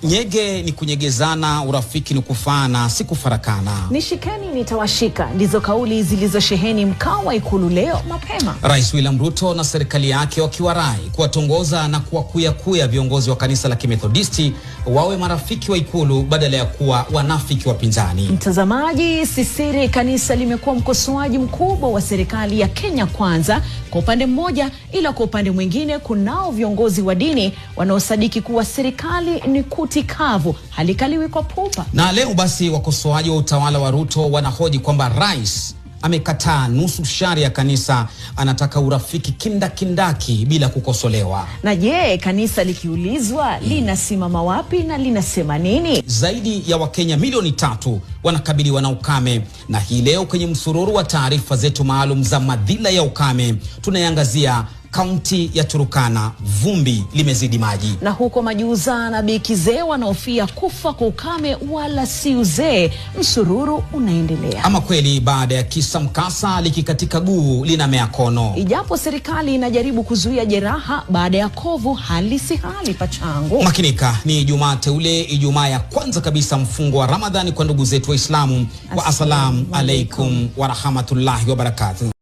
Nyege ni kunyegezana, urafiki ni kufaana, si kufarakana. Nishikeni nitawashika, ndizo kauli zilizosheheni mkao wa Ikulu leo mapema. Rais William Ruto na serikali yake wakiwarai kuwatongoza na kuwakuyakuya viongozi wa kanisa la Kimethodisti wawe marafiki wa Ikulu badala ya kuwa wanafiki wapinzani. Mtazamaji, sisiri kanisa limekuwa mkosoaji mkubwa wa serikali ya Kenya Kwanza kwa upande mmoja, ila kwa upande mwingine kunao viongozi wa dini wanaosadiki kuwa serikali ni kuti kavu, halikaliwi kwa pupa. Na leo basi wakosoaji wa utawala wa Ruto wanahoji kwamba rais amekataa nusu shari ya kanisa, anataka urafiki kindakindaki bila kukosolewa. Na je, kanisa likiulizwa linasimama wapi na linasema nini? Zaidi ya Wakenya milioni 3 wanakabiliwa na ukame, na hii leo kwenye msururu wa taarifa zetu maalum za madhila ya ukame tunaiangazia kaunti ya Turkana. Vumbi limezidi maji, na huko majuza na bikizee wanaofia kufa kwa ukame wala si uzee. Msururu unaendelea. Ama kweli, baada ya kisa mkasa likikatika guu linamea kono. Ijapo serikali inajaribu kuzuia jeraha baada ya kovu, hali si hali pachangu. Makinika, ni Ijumaa teule, Ijumaa ya kwanza kabisa mfungo wa Ramadhani kwa ndugu zetu Waislamu. Wa assalamu alaikum wa rahmatullahi wa barakatuh.